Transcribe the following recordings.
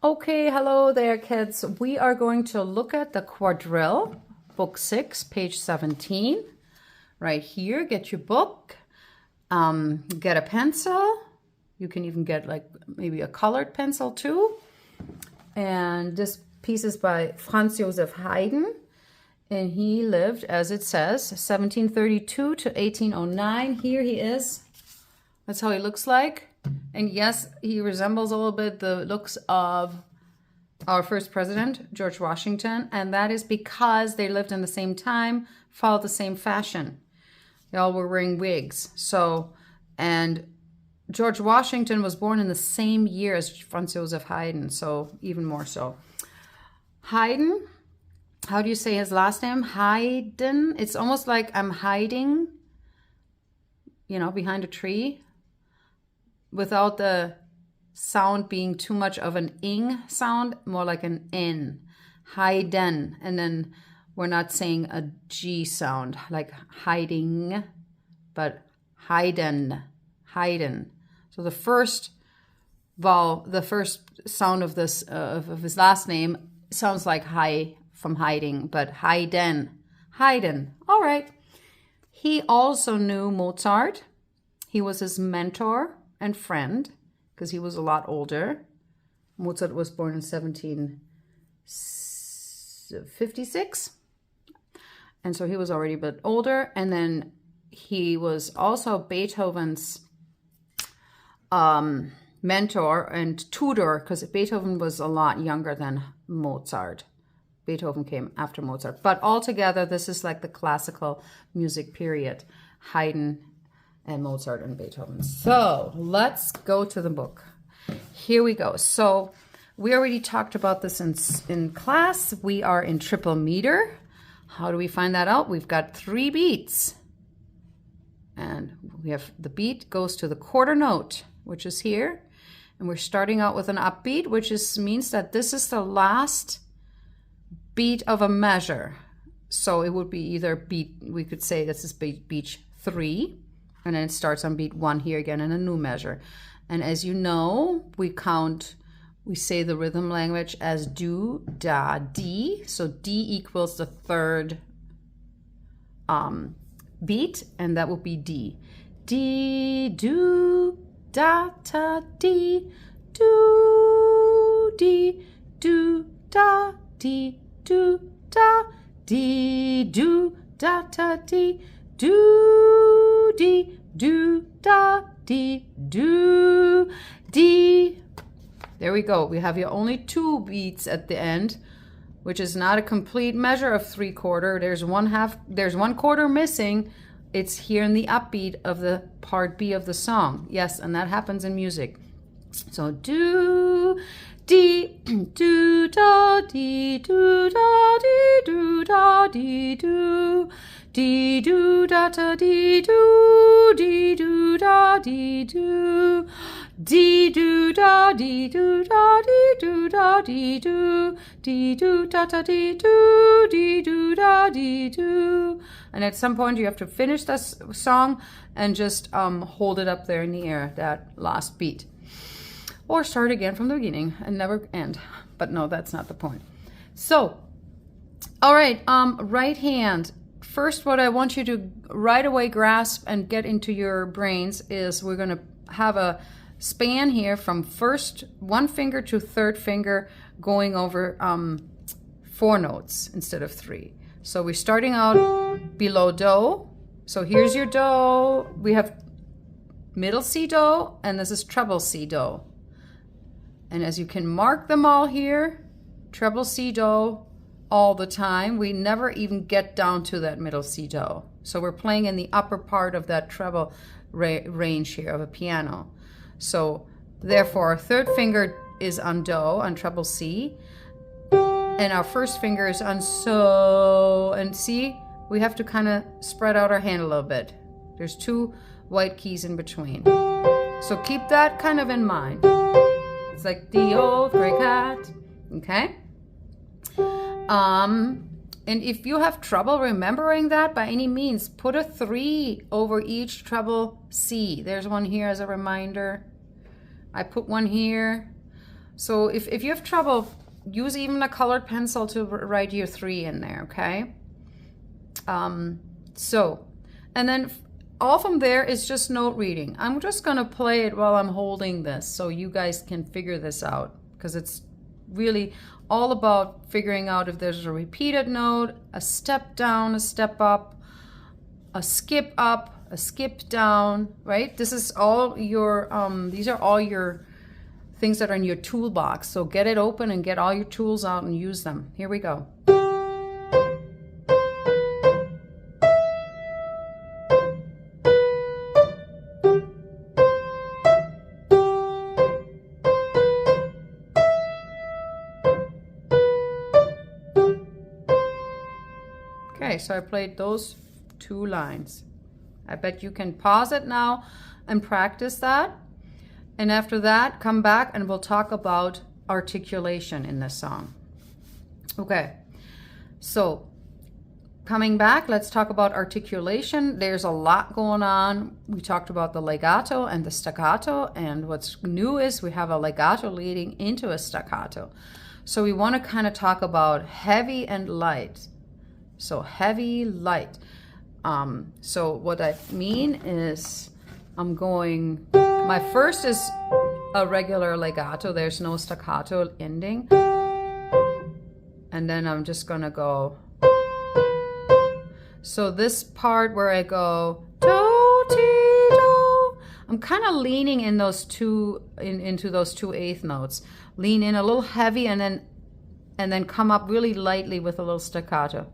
Okay, hello there, kids. We are going to look at the Quadrille, book 6, page 17. Right here, get your book, get a pencil. You can even get like maybe a colored pencil too. And this piece is by Franz Joseph Haydn. And he lived, as it says, 1732 to 1809. Here he is. That's how he looks like. And yes, he resembles a little bit the looks of our first president, George Washington. And that is because they lived in the same time, followed the same fashion. They all were wearing wigs. And George Washington was born in the same year as Franz Joseph Haydn, so even more so. Haydn, how do you say his last name? Haydn. It's almost like I'm hiding, behind a tree, without the sound being too much of an ing sound, more like an n. Haydn. And then we're not saying a G sound, like hiding, but Haydn. Haydn. So the first vowel, the first sound of this of his last name sounds like hi from hiding, but Haydn. Haydn. All right. He also knew Mozart. He was his mentor and friend because he was a lot older. Mozart was born in 1756. And so he was already a bit older. And then he was also Beethoven's mentor and tutor, because Beethoven was a lot younger than Mozart. Beethoven came after Mozart. But altogether, this is like the classical music period. Haydn and Mozart and Beethoven. So let's go to the book. Here we go. So we already talked about this in class. We are in triple meter. How do we find that out? We've got 3 beats. And we have the beat goes to the quarter note, which is here. And we're starting out with an upbeat, which means that this is the last beat of a measure. So it would be either beat, we could say this is beat 3, and then it starts on beat 1 here again in a new measure. And as you know, we say the rhythm language as do, da, di. So D equals the third beat, and that would be D. D, do, da, ta, di, do, di, do, da, di, do, da, di, do, da, ta, di, do, di, do, da, di, do, di. There we go. We have here only 2 beats at the end, which is not a complete measure of 3/4. There's 1 quarter missing. It's here in the upbeat of the part B of the song. Yes, and that happens in music. So do, di, do, da, di, do, da, di, do, da, di, do, di, do, da, ta, di, do, di, do, da, di, do, di, do, da, di, do, da, di, do, da, di, do, di, do, da, ta, di, do, di, do, da, di, do. And at some point you have to finish this song and just hold it up there in the air, that last beat. Or start again from the beginning and never end. But no, that's not the point. So, all right, right hand. First, what I want you to right away grasp and get into your brains is we're going to have a span here from first 1 finger to 3rd finger going over 4 notes instead of 3. So we're starting out below do. So here's your do. We have middle C do, and this is treble C do. And as you can mark them all here, treble C do all the time. We never even get down to that middle C do. So we're playing in the upper part of that treble range here of a piano. So therefore, our 3rd finger is on do, on treble C. And our 1st finger is on so. And see, we have to kind of spread out our hand a little bit. There's 2 white keys in between. So keep that kind of in mind. It's like the old gray cat, okay? And if you have trouble remembering that, by any means, put a 3 over each treble C. There's one here as a reminder. I put one here. So if you have trouble, use even a colored pencil to write your 3 in there, okay? And then all from there is just note reading. I'm just gonna play it while I'm holding this so you guys can figure this out, because it's really all about figuring out if there's a repeated note, a step down, a step up, a skip up, a skip down, right? This is all your, these are all your things that are in your toolbox. So get it open and get all your tools out and use them. Here we go. Okay, so I played those 2 lines. I bet you can pause it now and practice that. And after that, come back and we'll talk about articulation in this song. Okay, so coming back, let's talk about articulation. There's a lot going on. We talked about the legato and the staccato, and what's new is we have a legato leading into a staccato. So we want to kind of talk about heavy and light. So heavy, light. So what I mean is I'm going, my first is a regular legato. There's no staccato ending. And then I'm just gonna go. So this part where I go do, ti, do, I'm kind of leaning in those two, into those 2 eighth notes. Lean in a little heavy and then come up really lightly with a little staccato.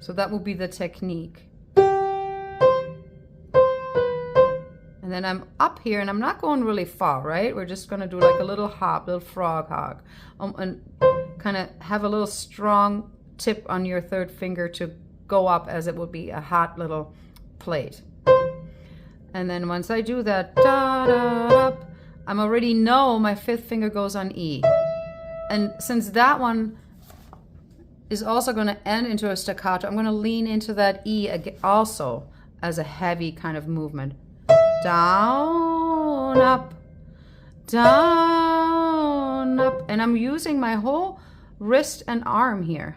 So that will be the technique. And then I'm up here and I'm not going really far, right? We're just gonna do like a little hop, little frog hop. And kind of have a little strong tip on your 3rd finger to go up as it would be a hot little plate. And then once I do that, da, da, da, I'm already know my 5th finger goes on E. And since that one is also going to end into a staccato, I'm going to lean into that E also as a heavy kind of movement. Down, up, down, up. And I'm using my whole wrist and arm here,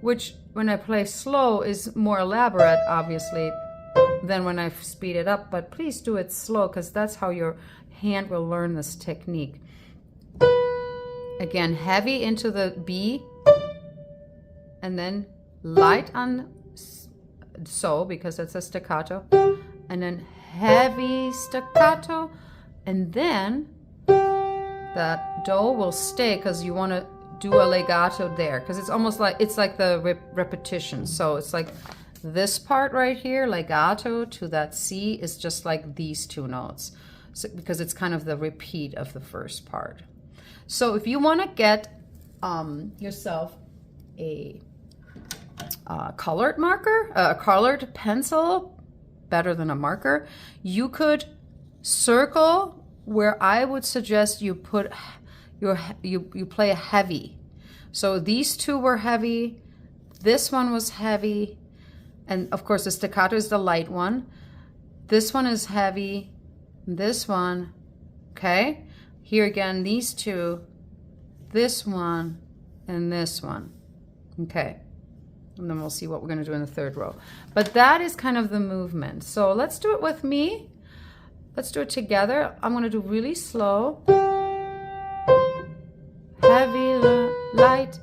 which when I play slow is more elaborate, obviously, than when I speed it up. But please do it slow, because that's how your hand will learn this technique. Again, heavy into the B, and then light on so, because it's a staccato, and then heavy staccato, and then that do will stay because you want to do a legato there, because it's almost like, it's like the repetition. So it's like this part right here, legato to that C, is just like these 2 notes, so, because it's kind of the repeat of the first part. So if you want to get yourself a colored marker, a colored pencil, better than a marker, you could circle where I would suggest you put you play a heavy. So these 2 were heavy, this one was heavy, and of course the staccato is the light one. This one is heavy, this one, okay? Here again, these 2, this one, and this one. Okay, and then we'll see what we're going to do in the 3rd row. But that is kind of the movement. So let's do it with me. Let's do it together. I'm going to do really slow. Heavy, light,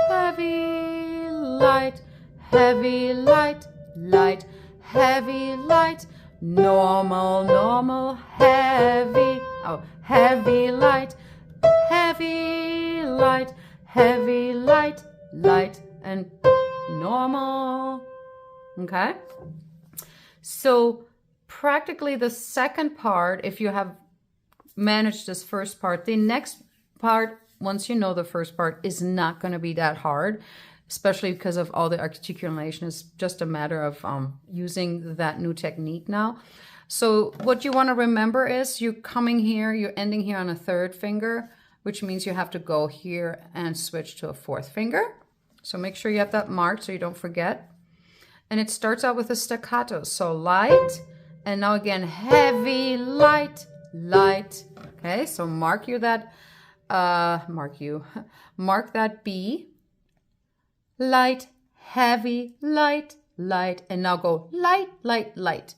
heavy, light, heavy, light, light, heavy, light, normal, normal, heavy. Oh, heavy, light, heavy, light, heavy, light, light, and normal. Okay? So practically the second part, if you have managed this first part, the next part, once you know the first part, is not going to be that hard, especially because of all the articulation. It's just a matter of using that new technique now. So what you want to remember is you're coming here, you're ending here on a 3rd finger, which means you have to go here and switch to a 4th finger. So make sure you have that marked so you don't forget. And it starts out with a staccato. So light, and now again, heavy, light, light. Okay, so mark that B. Light, heavy, light, light. And now go light, light, light.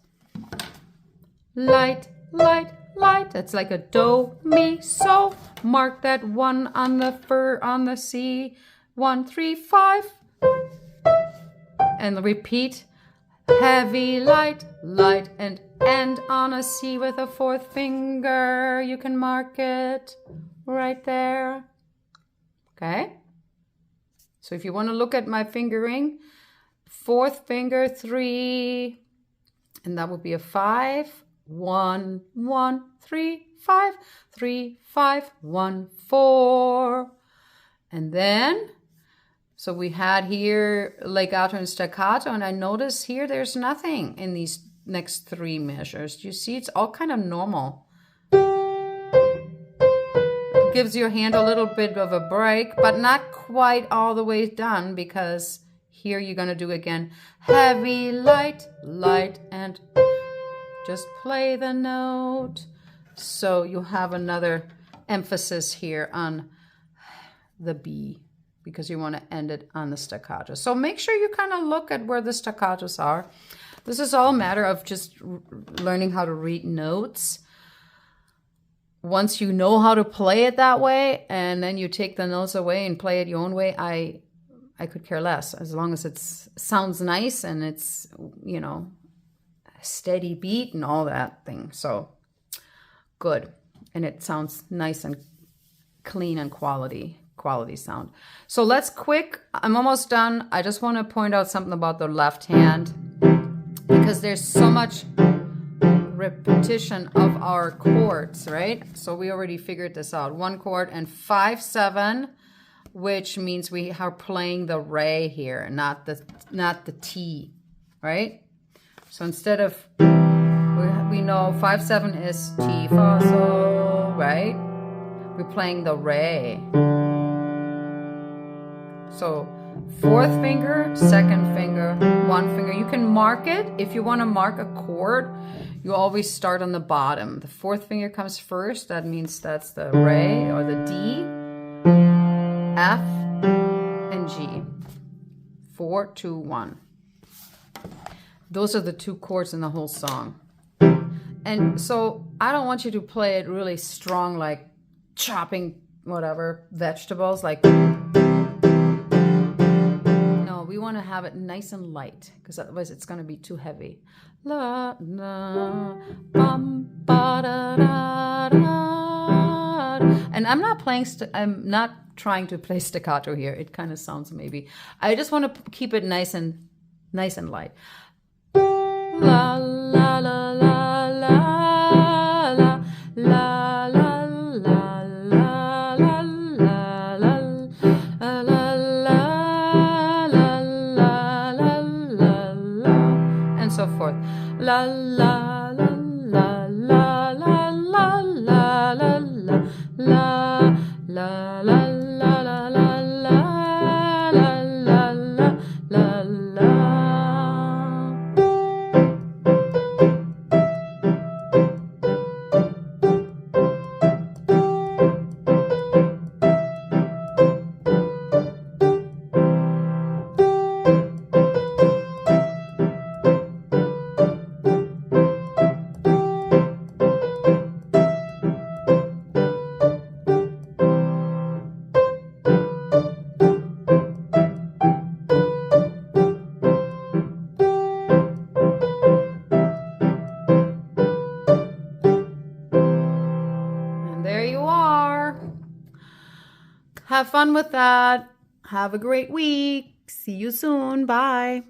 Light, light, light. That's like a do, mi, so. Mark that 1 on the C. 1, 3, 5. And repeat. Heavy, light, light, and end on a C with a 4th finger. You can mark it right there. Okay? So if you want to look at my fingering, 4th finger, 3, and that would be a 5. 1, 1, 3, 5, 3, 5, 1, 4. And then, so we had here legato and staccato, and I notice here there's nothing in these next 3 measures. Do you see? It's all kind of normal. It gives your hand a little bit of a break, but not quite all the way done, because here you're going to do again heavy, light, light, and just play the note. So you have another emphasis here on the B, because you want to end it on the staccato. So make sure you kind of look at where the staccatos are. This is all a matter of just learning how to read notes. Once you know how to play it that way, and then you take the notes away and play it your own way, I could care less, as long as it sounds nice and it's, you know, steady beat and all that thing. So good. And it sounds nice and clean and quality sound. So let's I'm almost done. I just want to point out something about the left hand, because there's so much repetition of our chords, right? So we already figured this out. 1 chord and 5, 7, which means we are playing the re here, not the T, right? So instead of, we know 5, 7 is T, fa, so, right? We're playing the re. So 4th finger, 2nd finger, 1 finger. You can mark it. If you want to mark a chord, you always start on the bottom. The 4th finger comes first. That means that's the re or the D, F, and G. 4, 2, 1. Those are the 2 chords in the whole song. And so I don't want you to play it really strong, like chopping whatever vegetables, like, no, we want to have it nice and light, because otherwise it's going to be too heavy. La, la, bum, ba, da, da, da. And I'm not trying to play staccato here. It kind of sounds maybe. I just want to keep it nice and light. La, la, la, la, la, la, la, la, la, la, la, la, la, and so forth. La, la, la, la, la, la, la, la, la, la, la, la, la. Have fun with that. Have a great week. See you soon. Bye.